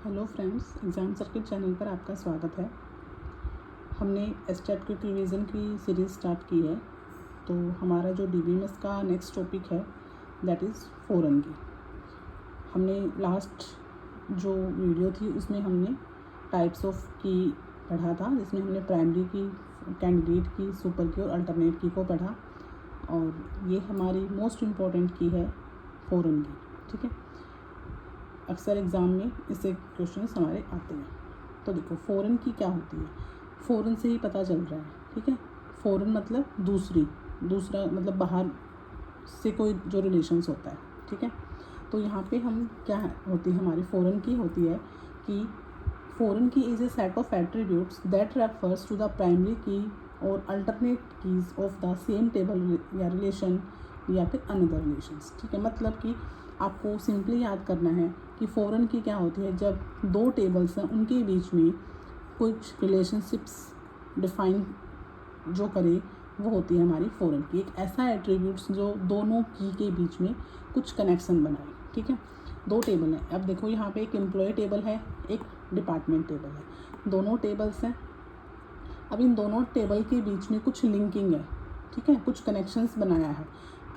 Hello friends, exam circuit channel पर आपका स्वागत है। हमने एसटेट क्विक रिवीजन की सीरीज़ स्टार्ट की है। तो हमारा जो डीबीएमएस का नेक्स्ट टॉपिक है दैट इज़ फ़ॉरेन की। हमने लास्ट जो वीडियो थी उसमें हमने टाइप्स ऑफ की पढ़ा था, जिसमें हमने प्राइमरी की, कैंडिडेट की, सुपर की और अल्टरनेट की को पढ़ा। और ये हमारी मोस्ट इम्पॉर्टेंट की है फ़ॉरेन की। ठीक है, अक्सर एग्ज़ाम में इससे क्वेश्चंस हमारे आते हैं। तो देखो फ़ॉरेन की क्या होती है, फ़ॉरेन से ही पता चल रहा है। ठीक है, फ़ॉरेन मतलब दूसरा मतलब बाहर से कोई जो रिलेशंस होता है। ठीक है, तो यहाँ पे हम क्या होती है, हमारी फ़ॉरेन की होती है कि foreign key is a set of attributes that refers to the primary key और alternate keys of the same table या रिलेशन या फिर अनदर रिलेशंस। ठीक है, मतलब कि आपको सिंपली याद करना है कि फ़ॉरेन की क्या होती है, जब दो टेबल्स हैं उनके बीच में कुछ रिलेशनशिप्स डिफाइन जो करे वो होती है हमारी फ़ॉरेन की। एक ऐसा एट्रीब्यूट्स जो दोनों की के बीच में कुछ कनेक्शन बनाए। ठीक है, दो टेबल हैं। अब देखो यहाँ पे एक एम्प्लॉय टेबल है, एक डिपार्टमेंट टेबल है, दोनों टेबल्स हैं। अब इन दोनों टेबल के बीच में कुछ लिंकिंग है। ठीक है, कुछ कनेक्शंस बनाया है।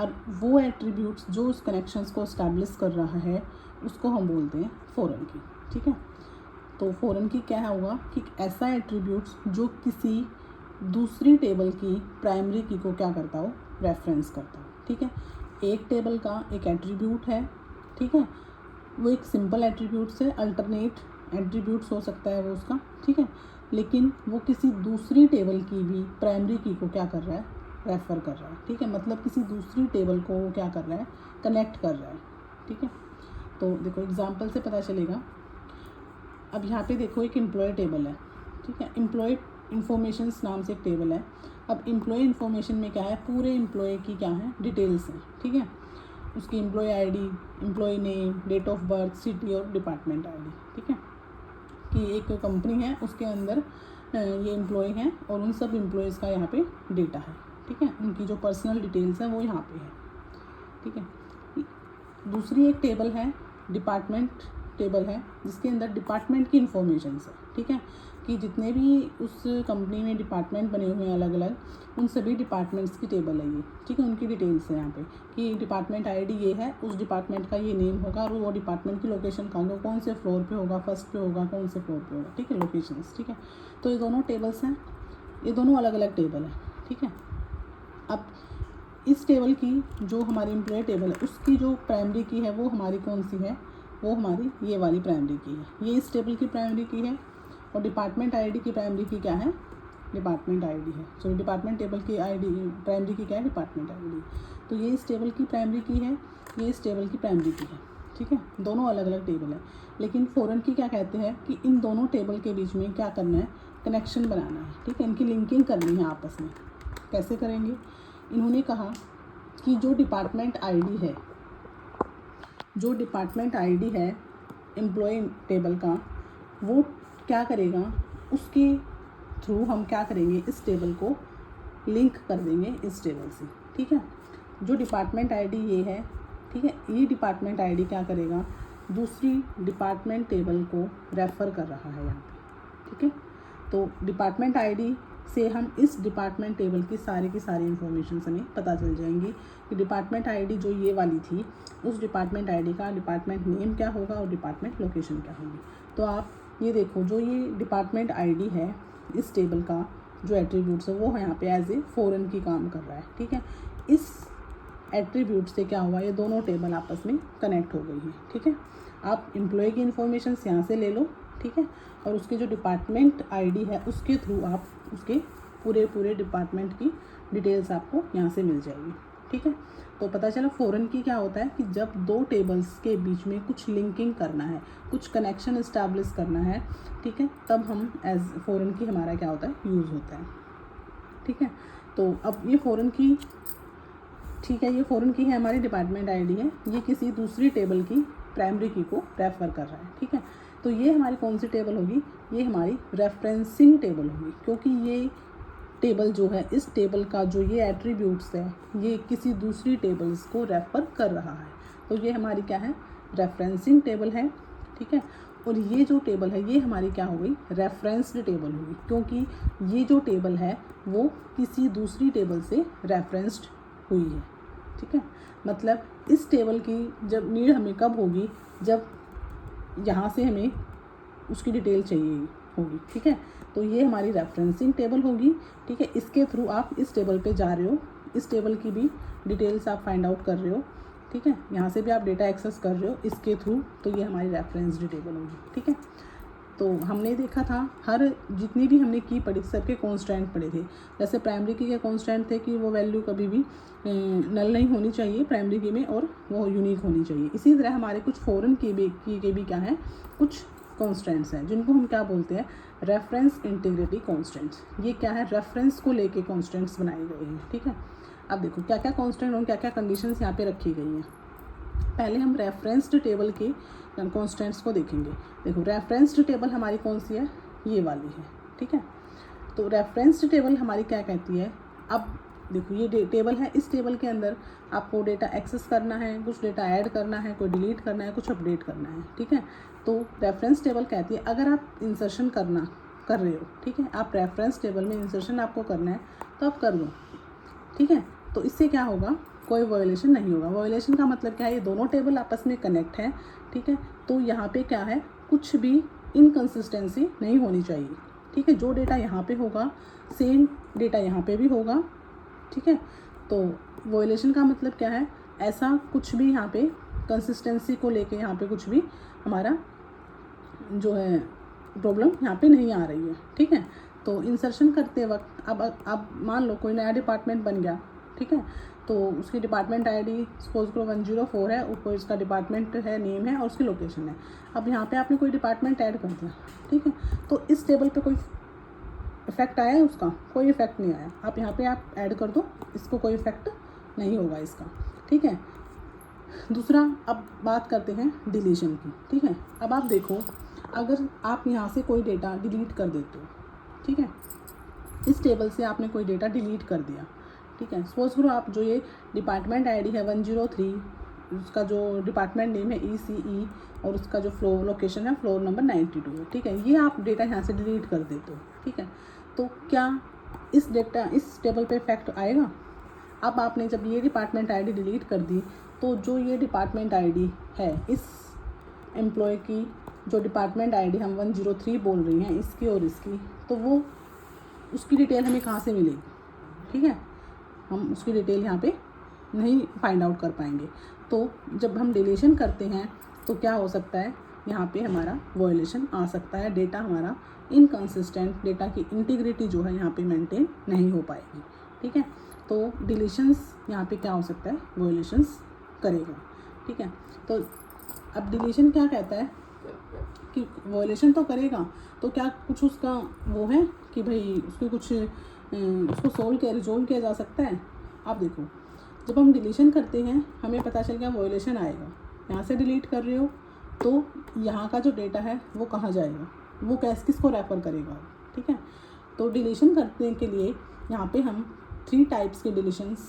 अब वो एट्रीब्यूट्स जो उस कनेक्शंस को इस्टेब्लिश कर रहा है उसको हम बोलते हैं फ़ॉरेन की। ठीक है, तो फ़ॉरेन की क्या होगा कि ऐसा एट्रीब्यूट्स जो किसी दूसरी टेबल की प्राइमरी की को क्या करता हो, रेफरेंस करता हो। ठीक है, एक टेबल का एक एट्रीब्यूट है। ठीक है, वो एक सिंपल एट्रीब्यूट्स है, अल्टरनेट एट्रीब्यूट्स हो सकता है वो उसका। ठीक है, लेकिन वो किसी दूसरी टेबल की भी प्राइमरी की को क्या कर रहा है, रेफ़र कर रहा है। ठीक है, मतलब किसी दूसरी टेबल को वो क्या कर रहा है, कनेक्ट कर रहा है। ठीक है, तो देखो एग्जांपल से पता चलेगा। अब यहाँ पे देखो एक एम्प्लॉय टेबल है। ठीक है, एम्प्लॉय इन्फॉर्मेशंस नाम से एक टेबल है। अब एम्प्लॉय इन्फॉर्मेशन में क्या है, पूरे एम्प्लॉय की क्या है, डिटेल्स हैं। ठीक है, उसकी employ ID, employ name, date of birth, city और डिपार्टमेंट आईडी। ठीक है, कि एक कंपनी है उसके अंदर ये एम्प्लॉय हैं और उन सब एम्प्लॉयज़ का यहाँ पे डेटा है। ठीक है, उनकी जो पर्सनल डिटेल्स हैं वो यहाँ पे है। ठीक है, दूसरी एक टेबल है, डिपार्टमेंट टेबल है, जिसके अंदर डिपार्टमेंट की इन्फॉर्मेशंस है। ठीक है, कि जितने भी उस कंपनी में डिपार्टमेंट बने हुए हैं अलग अलग, उन सभी डिपार्टमेंट्स की टेबल है ये। ठीक है, उनकी डिटेल्स है यहाँ पे कि डिपार्टमेंट आईडी ये है, उस डिपार्टमेंट का ये नेम होगा और वो डिपार्टमेंट की लोकेशन कहाँ होगा, कौन से फ्लोर पे होगा, फर्स्ट पे होगा, कौन से फ्लोर पे होगा। ठीक है, लोकेशंस। ठीक है, तो ये दोनों टेबल्स हैं, ये दोनों अलग अलग टेबल है। ठीक है, अब इस टेबल की जो हमारी एम्प्लॉय टेबल है उसकी जो प्राइमरी की है वो हमारी कौन सी है, वो हमारी ये वाली प्राइमरी की है, ये इस टेबल की प्राइमरी की है। और डिपार्टमेंट आईडी की प्राइमरी की क्या है, डिपार्टमेंट आईडी है। सॉरी, डिपार्टमेंट टेबल की आईडी प्राइमरी की क्या है, डिपार्टमेंट आईडी। तो ये इस टेबल की प्राइमरी की है, ये इस टेबल की प्राइमरी की है। ठीक है, दोनों अलग अलग टेबल है। लेकिन फ़ॉरेन की क्या कहते हैं कि इन दोनों टेबल के बीच में क्या करना है, कनेक्शन बनाना है। ठीक है, इनकी लिंकिंग करनी है आपस में। कैसे करेंगे, इन्होंने कहा कि जो डिपार्टमेंट आईडी है, जो डिपार्टमेंट आईडी है एम्प्लॉय टेबल का, वो क्या करेगा, उसके थ्रू हम क्या करेंगे, इस टेबल को लिंक कर देंगे इस टेबल से। ठीक है, जो डिपार्टमेंट आईडी ये है। ठीक है, ये डिपार्टमेंट आईडी क्या करेगा, दूसरी डिपार्टमेंट टेबल को रेफ़र कर रहा है यहाँ पे। ठीक है, तो डिपार्टमेंट आईडी से हम इस डिपार्टमेंट टेबल की सारी इन्फॉर्मेशन हमें पता चल जाएंगी कि डिपार्टमेंट आईडी जो ये वाली थी, उस डिपार्टमेंट आईडी का डिपार्टमेंट नेम क्या होगा और डिपार्टमेंट लोकेशन क्या होगी। तो आप ये देखो, जो ये डिपार्टमेंट आईडी है इस टेबल का जो एट्रीब्यूट्स है वो यहाँ पे एज ए फ़ॉरेन की काम कर रहा है। ठीक है, इस एट्रीब्यूट से क्या हुआ, ये दोनों टेबल आपस में कनेक्ट हो गई हैं। ठीक है, आप एम्प्लॉय की इन्फॉर्मेशन यहाँ से ले लो। ठीक है, और उसके जो डिपार्टमेंट आईडी है उसके थ्रू आप उसके पूरे डिपार्टमेंट की डिटेल्स आपको यहाँ से मिल जाएगी। ठीक है, तो पता चला फ़ॉरेन की क्या होता है कि जब दो टेबल्स के बीच में कुछ लिंकिंग करना है, कुछ कनेक्शन इस्टेब्लिश करना है। ठीक है, तब हम एज फ़ॉरेन की हमारा क्या होता है, यूज़ होता है। ठीक है, तो अब ये फ़ॉरेन की, ठीक है, ये फ़ॉरेन की है, हमारी डिपार्टमेंट आईडी है, ये किसी दूसरी टेबल की प्राइमरी की को रेफ़र कर रहा है। ठीक है, तो ये हमारी कौन सी टेबल होगी, ये हमारी रेफरेंसिंग टेबल होगी, क्योंकि ये टेबल जो है, इस टेबल का जो ये एट्रीब्यूट्स है ये किसी दूसरी टेबल्स को रेफ़र कर रहा है। तो ये हमारी क्या है, रेफरेंसिंग टेबल है। ठीक है, और ये जो टेबल है ये हमारी क्या हो गई, रेफरेंस्ड टेबल होगी, क्योंकि ये जो टेबल है वो किसी दूसरी टेबल से रेफरेंस्ड हुई है। ठीक है, मतलब इस टेबल की जब नीड हमें कब होगी, जब यहाँ से हमें उसकी डिटेल चाहिए होगी। ठीक है, तो ये हमारी रेफरेंसिंग टेबल होगी। ठीक है, इसके थ्रू आप इस टेबल पे जा रहे हो, इस टेबल की भी डिटेल्स आप फाइंड आउट कर रहे हो। ठीक है, यहाँ से भी आप डेटा एक्सेस कर रहे हो इसके थ्रू, तो ये हमारी रेफरेंस्ड टेबल होगी। ठीक है, तो हमने देखा था हर जितनी भी हमने की पढ़ी सबके कॉन्स्टेंट पढ़े थे। जैसे प्राइमरी की के कॉन्स्टेंट थे कि वो वैल्यू कभी भी नल नहीं होनी चाहिए प्राइमरी की में, और वो यूनिक होनी चाहिए। इसी तरह हमारे कुछ फॉरेन की भी क्या है, कुछ कॉन्स्टेंट्स हैं जिनको हम क्या बोलते हैं, रेफरेंस इंटीग्रिटी कॉन्स्टेंट्स। ये क्या है, रेफरेंस को लेके कॉन्स्टेंट्स बनाए गए हैं। ठीक है, अब देखो क्या क्या कॉन्स्टेंट और क्या क्या कंडीशंस यहाँ पे रखी गई हैं। पहले हम रेफरेंस्ड टेबल के कॉन्स्टेंट्स को देखेंगे। देखो रेफरेंस्ड टेबल हमारी कौन सी है, ये वाली है। ठीक है, तो रेफरेंस्ड टेबल हमारी क्या कहती है, अब देखो ये टेबल है, इस टेबल के अंदर आपको डेटा एक्सेस करना है, कुछ डेटा ऐड करना है, कोई डिलीट करना है, कुछ अपडेट करना है। ठीक है, तो रेफरेंस टेबल कहती है अगर आप इंसर्शन कर रहे हो, ठीक है, आप रेफरेंस टेबल में इंसर्शन आपको करना है तो आप कर दो। ठीक है, तो इससे क्या होगा, कोई वायोलेशन नहीं होगा। वायोलेशन का मतलब क्या है, ये दोनों टेबल आपस में कनेक्ट है। ठीक है, तो यहाँ पे क्या है, कुछ भी इनकन्सिस्टेंसी नहीं होनी चाहिए। ठीक है, जो डेटा यहाँ पे होगा सेम डेटा यहाँ पे भी होगा। ठीक है, तो वायोलेशन का मतलब क्या है, ऐसा कुछ भी यहाँ पे कंसिस्टेंसी को लेके यहाँ पे कुछ भी हमारा जो है प्रॉब्लम यहाँ पे नहीं आ रही है। ठीक है, तो इंसर्शन करते वक्त अब मान लो कोई नया डिपार्टमेंट बन गया। ठीक है, तो उसकी डिपार्टमेंट आईडी सपोज करो 104 है, ऊपर इसका डिपार्टमेंट है, नेम है और उसकी लोकेशन है। अब यहाँ पे आपने कोई डिपार्टमेंट ऐड कर दिया। ठीक है, तो इस टेबल पे कोई इफेक्ट आया है उसका, कोई इफेक्ट नहीं आया। आप यहाँ पे आप ऐड कर दो, इसको कोई इफेक्ट नहीं होगा इसका। ठीक है, दूसरा अब बात करते हैं डिलीशन की। ठीक है, अब आप देखो अगर आप यहाँ से कोई डेटा डिलीट कर देते हो, ठीक है, इस टेबल से आपने कोई डेटा डिलीट कर दिया। ठीक है, सपोज करो आप जो ये डिपार्टमेंट आईडी है 103, उसका जो डिपार्टमेंट नेम है ECE और उसका जो फ्लोर लोकेशन है फ्लोर नंबर 92 है। ठीक है, ये आप डेटा यहाँ से डिलीट कर देते हो। ठीक है, तो क्या इस टेबल पे इफेक्ट आएगा। अब आपने जब ये डिपार्टमेंट आईडी डिलीट कर दी, तो जो ये डिपार्टमेंट आईडी है, इस एम्प्लॉय की जो डिपार्टमेंट आईडी हम 103 बोल रही हैं, इसकी और इसकी, तो वो उसकी डिटेल हमें कहाँ से मिलेगी। ठीक है, हम उसकी डिटेल यहाँ पे नहीं फाइंड आउट कर पाएंगे। तो जब हम डिलीशन करते हैं तो क्या हो सकता है, यहाँ पे हमारा वायोलेशन आ सकता है, डेटा हमारा इनकन्सिस्टेंट, डेटा की इंटीग्रिटी जो है यहाँ पे मेंटेन नहीं हो पाएगी। ठीक है, तो डिलीशंस यहाँ पे क्या हो सकता है, वायोलेशंस करेगा। ठीक है, तो अब डिलीशन क्या कहता है कि वायोलेशन तो करेगा, तो क्या कुछ उसका वो है कि भाई उसको कुछ उसको रिजोल्व किया जा सकता है। आप देखो जब हम डिलीशन करते हैं हमें पता चल गया वायोलेशन आएगा, यहाँ से डिलीट कर रहे हो तो यहाँ का जो डेटा है वो कहाँ जाएगा, वो किसको रेफ़र करेगा। ठीक है, तो डिलीशन करने के लिए यहाँ पे हम 3 टाइप्स के डिलीशंस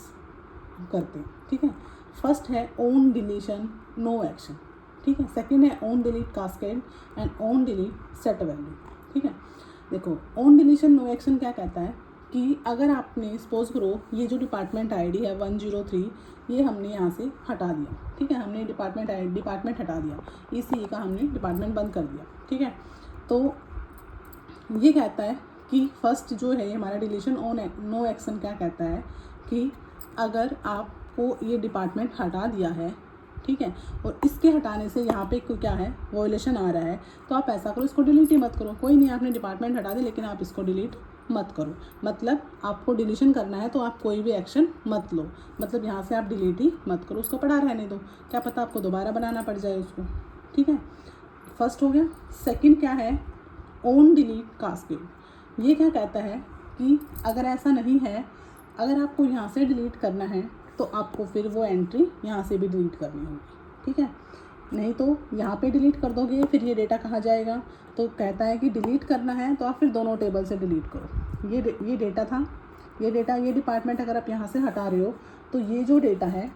करते हैं। ठीक है, फर्स्ट है ओन डिलीशन नो एक्शन। ठीक है, सेकंड है own delete cascade and own delete set value. ठीक है, देखो ओन डिलीशन नो एक्शन क्या कहता है कि अगर आपने सपोज करो ये जो डिपार्टमेंट आईडी है 103, ये हमने यहाँ से हटा दिया। ठीक है, हमने डिपार्टमेंट हटा दिया, ECE का हमने डिपार्टमेंट बंद कर दिया। ठीक है, तो ये कहता है कि फर्स्ट जो है हमारा डिलीशन ऑन नो एक्शन क्या कहता है कि अगर आपको ये डिपार्टमेंट हटा दिया है, ठीक है, और इसके हटाने से यहाँ पे क्या है, वायोलेशन आ रहा है, तो आप ऐसा करो इसको डिलीट ही मत करो। कोई नहीं, आपने डिपार्टमेंट हटा दिया लेकिन आप इसको डिलीट मत करो। मतलब आपको डिलीशन करना है तो आप कोई भी एक्शन मत लो, मतलब यहाँ से आप डिलीट ही मत करो, उसको पड़ा रहने दो, क्या पता आपको दोबारा बनाना पड़ जाए उसको। ठीक है, फर्स्ट हो गया। सेकंड क्या है, ओन डिलीट कास्केड। ये क्या कहता है कि अगर ऐसा नहीं है, अगर आपको यहाँ से डिलीट करना है तो आपको फिर वो एंट्री यहाँ से भी डिलीट करनी होगी। ठीक है, नहीं तो यहाँ पे डिलीट कर दोगे फिर ये डेटा कहाँ जाएगा। तो कहता है कि डिलीट करना है तो आप फिर दोनों टेबल से डिलीट करो। ये डेटा था, ये डिपार्टमेंट अगर आप यहाँ से हटा रहे हो तो ये जो डेटा है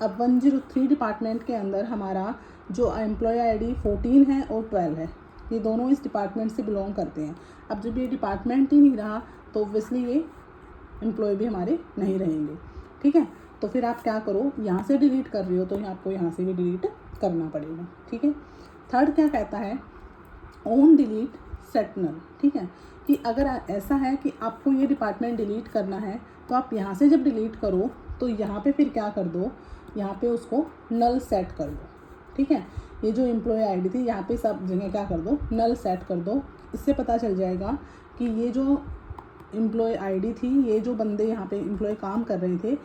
अब 103 डिपार्टमेंट के अंदर हमारा जो एम्प्लॉय आईडी 14 है और 12 है, ये दोनों इस डिपार्टमेंट से बिलोंग करते हैं। अब जब ये डिपार्टमेंट ही नहीं रहा तो ऑब्वियसली ये एम्प्लॉय भी हमारे नहीं रहेंगे, ठीक है। तो फिर आप क्या करो, यहाँ से डिलीट कर रहे हो तो आपको यहाँ से भी डिलीट करना पड़ेगा, ठीक है। थर्ड क्या कहता है, ऑन डिलीट सेट नल, ठीक है, कि अगर ऐसा है कि आपको ये डिपार्टमेंट डिलीट करना है तो आप यहाँ से जब डिलीट करो तो यहाँ पे फिर क्या कर दो, यहाँ पे उसको नल सेट कर दो, ठीक है। ये जो एम्प्लॉय आईडी थी यहाँ पे सब जगह क्या कर दो, नल सेट कर दो। इससे पता चल जाएगा कि ये जो एम्प्लॉय आईडी थी, ये जो बंदे यहाँ पे एम्प्लॉय काम कर रहे थे,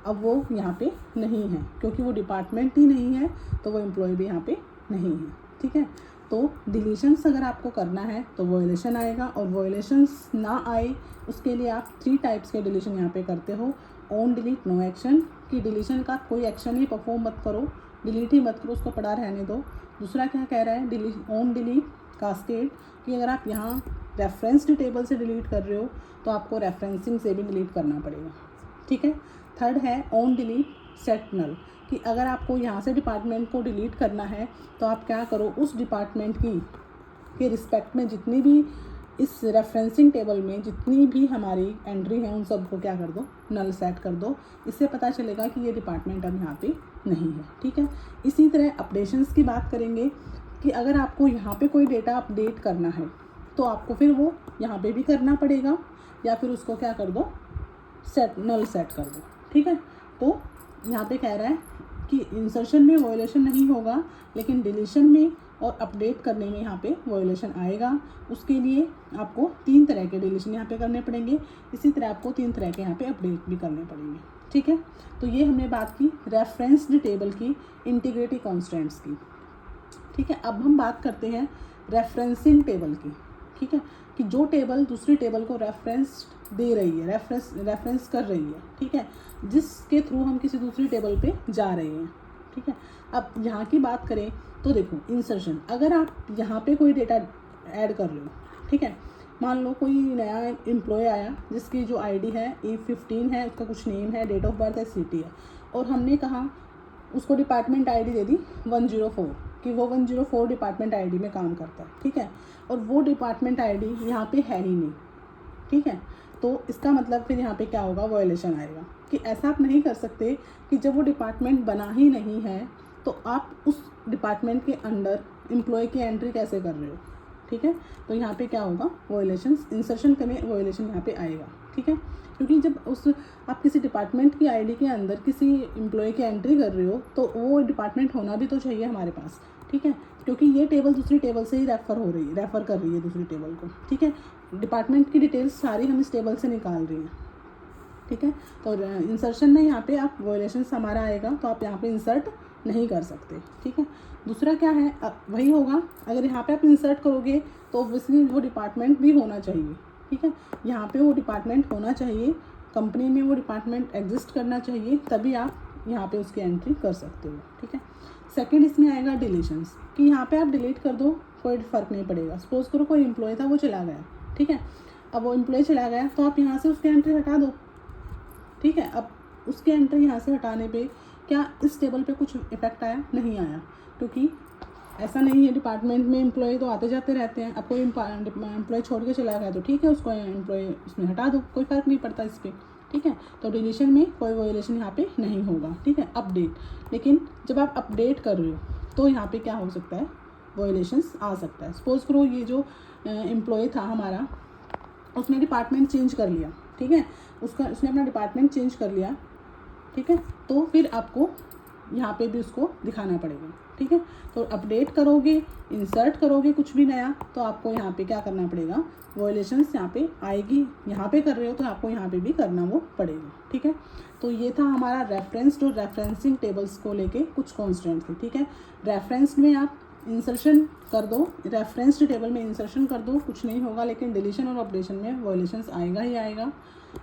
अब वो यहाँ पे नहीं है, क्योंकि वो डिपार्टमेंट ही नहीं है तो वो एम्प्लॉय भी यहाँ पे नहीं है, ठीक है। तो डिलीशंस अगर आपको करना है तो वॉयलेशन आएगा, और वॉयलेशंस ना आए उसके लिए आप 3 टाइप्स के डिलीशन यहाँ पे करते हो। ऑन डिलीट नो एक्शन, कि डिलीशन का कोई एक्शन ही परफॉर्म मत करो, डिलीट ही मत करो, उसको पड़ा रहने दो। दूसरा क्या कह रहा है, ऑन डिलीट कास्केड, कि अगर आप यहाँ रेफरेंस्ड टेबल से डिलीट कर रहे हो तो आपको रेफरेंसिंग से भी डिलीट करना पड़ेगा, ठीक है। थर्ड है ऑन डिलीट सेट नल, कि अगर आपको यहाँ से डिपार्टमेंट को डिलीट करना है तो आप क्या करो, उस डिपार्टमेंट की के रिस्पेक्ट में जितनी भी इस रेफरेंसिंग टेबल में जितनी भी हमारी एंट्री है उन सबको क्या कर दो, नल सेट कर दो। इससे पता चलेगा कि ये डिपार्टमेंट अब यहाँ पे नहीं है, ठीक है। इसी तरह अपडेशंस की बात करेंगे कि अगर आपको यहाँ पे कोई डेटा अपडेट करना है तो आपको फिर वो यहाँ पे भी करना पड़ेगा, या फिर उसको क्या कर दो, नल सेट कर दो, ठीक है। तो यहाँ पे कह रहा है कि इंसर्शन में वॉयलेशन नहीं होगा, लेकिन डिलीशन में और अपडेट करने में यहाँ पे वॉयलेशन आएगा। उसके लिए आपको 3 तरह के डिलीशन यहाँ पे करने पड़ेंगे, इसी तरह आपको 3 तरह के यहाँ पे अपडेट भी करने पड़ेंगे, ठीक है। तो ये हमने बात की रेफरेंस्ड टेबल की इंटीग्रिटी कॉन्स्टेंट्स की, ठीक है। अब हम बात करते हैं रेफरेंसिंग टेबल की, ठीक है, कि जो टेबल दूसरी टेबल को रेफरेंस दे रही है, रेफरेंस कर रही है, ठीक है, जिसके थ्रू हम किसी दूसरी टेबल पे जा रहे हैं, ठीक है। अब यहाँ की बात करें तो देखो इंसर्शन, अगर आप यहाँ पे कोई डेटा ऐड कर रहे हो, ठीक है, मान लो कोई नया एम्प्लॉय आया जिसकी जो आईडी है E15 है, उसका कुछ नेम है, डेट ऑफ बर्थ है, सिटी है, और हमने कहा उसको डिपार्टमेंट आईडी दे दी 104, कि वो 104 डिपार्टमेंट आईडी में काम करता है, ठीक है, और वो डिपार्टमेंट आईडी यहाँ पे है ही नहीं, ठीक है। तो इसका मतलब फिर यहाँ पे क्या होगा, वॉयलेशन आएगा। कि ऐसा आप नहीं कर सकते कि जब वो डिपार्टमेंट बना ही नहीं है तो आप उस डिपार्टमेंट के अंडर एम्प्लॉय की एंट्री कैसे कर रहे हो, ठीक है। तो यहाँ पे क्या होगा, वॉयलेशन, इंसर्शन में वॉयलेशन यहाँ पे आएगा, ठीक है। क्योंकि जब आप किसी डिपार्टमेंट की आईडी के अंदर किसी एम्प्लॉय की एंट्री कर रहे हो तो वो डिपार्टमेंट होना भी तो चाहिए हमारे पास, ठीक है, क्योंकि ये टेबल दूसरी टेबल से ही रेफ़र कर रही है दूसरी टेबल को, ठीक है। डिपार्टमेंट की डिटेल्स सारी हम इस टेबल से निकाल रही हैं, ठीक है। तो इंसर्शन में यहाँ पे आप वॉयलेशन हमारा आएगा तो आप यहाँ पे इंसर्ट नहीं कर सकते, ठीक है। दूसरा क्या है, वही होगा, अगर यहाँ पे आप इंसर्ट करोगे तो ऑब्वियसली वो डिपार्टमेंट भी होना चाहिए, ठीक है। यहाँ पे वो डिपार्टमेंट होना चाहिए, कंपनी में वो डिपार्टमेंट एग्जिस्ट करना चाहिए, तभी आप यहाँ पे उसकी एंट्री कर सकते हो, ठीक है। सेकंड इसमें आएगा डिलीशंस, कि यहाँ पे आप डिलीट कर दो, कोई फ़र्क नहीं पड़ेगा। सपोज़ करो कोई एम्प्लॉय था वो चला गया, ठीक है, अब वो एम्प्लॉय चला गया तो आप यहाँ से उसकी एंट्री हटा दो, ठीक है। अब उसकी एंट्री यहाँ से हटाने पे क्या इस टेबल पे कुछ इफेक्ट आया, नहीं आया, क्योंकि ऐसा नहीं है, डिपार्टमेंट में एम्प्लॉय तो आते जाते रहते हैं। अब कोई एम्प्लॉय छोड़ के चला गया तो ठीक है, उसको एम्प्लॉय उसमें हटा दो, कोई फ़र्क नहीं पड़ता इस पर, ठीक है। तो डिलीशन में कोई वॉयलेशन यहाँ पे नहीं होगा, ठीक है। अपडेट, लेकिन जब आप अपडेट कर रहे हो तो यहाँ पे क्या हो सकता है, वॉयलेशंस आ सकता है। सपोज़ करो ये जो एम्प्लॉय था हमारा, उसने डिपार्टमेंट चेंज कर लिया, ठीक है, उसने अपना डिपार्टमेंट चेंज कर लिया, ठीक है, तो फिर आपको यहाँ पे भी उसको दिखाना पड़ेगा, ठीक है। तो अपडेट करोगे, इंसर्ट करोगे कुछ भी नया, तो आपको यहाँ पे क्या करना पड़ेगा, वॉयलेशंस यहाँ पे आएगी। यहाँ पे कर रहे हो तो आपको यहाँ पे भी करना वो पड़ेगा, ठीक है। तो ये था हमारा रेफरेंस्ड और रेफरेंसिंग टेबल्स को लेके कुछ कॉन्स्टेंट थे, ठीक है। रेफरेंस में आप इंसर्शन कर दो, रेफरेंस्ड टेबल में इंसर्शन कर दो, कुछ नहीं होगा, लेकिन डिलीशन और अपडेशन में वॉयलेशंस आएगा ही आएगा।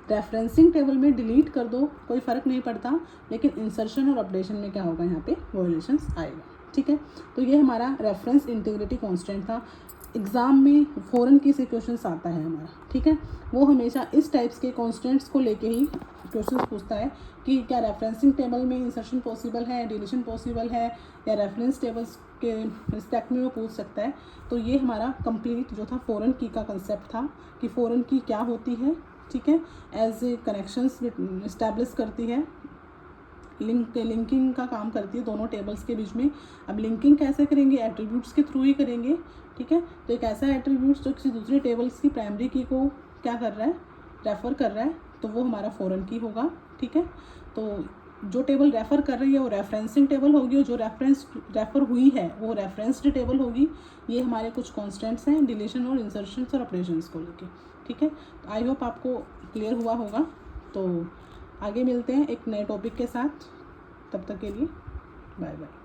रेफरेंसिंग टेबल में डिलीट कर दो, कोई फ़र्क नहीं पड़ता, लेकिन इंसर्शन और अपडेशन में क्या होगा, यहाँ पे वॉयलेशंस आएगा, ठीक है। तो ये हमारा रेफरेंस इंटीग्रिटी कांस्टेंट था। एग्ज़ाम में फ़ौरन किसी क्वेश्चन आता है हमारा, ठीक है, वो हमेशा इस टाइप्स के कांस्टेंट्स को लेके ही क्वेश्चन पूछता है कि क्या रेफरेंसिंग टेबल में इंसर्शन पॉसिबल है, डिलीशन पॉसिबल है, या रेफरेंस टेबल्स के रिस्पेक्ट में वो पूछ सकता है। तो ये हमारा कंप्लीट जो था फॉरेन की का कंसेप्ट था कि फॉरेन की क्या होती है, ठीक है, एज ए कनेक्शंस इस्टेब्लिश करती है, लिंकिंग का काम करती है दोनों टेबल्स के बीच में। अब लिंकिंग कैसे करेंगे, एट्रीब्यूट्स के थ्रू ही करेंगे, ठीक है। तो एक ऐसा एट्रीब्यूट्स जो किसी दूसरे टेबल्स की प्राइमरी की को क्या कर रहा है, रेफ़र कर रहा है, तो वो हमारा फॉरेन की होगा, ठीक है। तो जो टेबल रेफ़र कर रही है वो रेफरेंसिंग टेबल होगी, और जो रेफ़र हुई है वो रेफरेंस्ड टेबल होगी। ये हमारे कुछ कॉन्स्टेंट्स हैं डिलीशन और इंसर्शंस और ऑपरेशंस को लेके, ठीक है। तो आई होप आपको क्लियर हुआ होगा। तो आगे मिलते हैं एक नए टॉपिक के साथ, तब तक के लिए बाय बाय।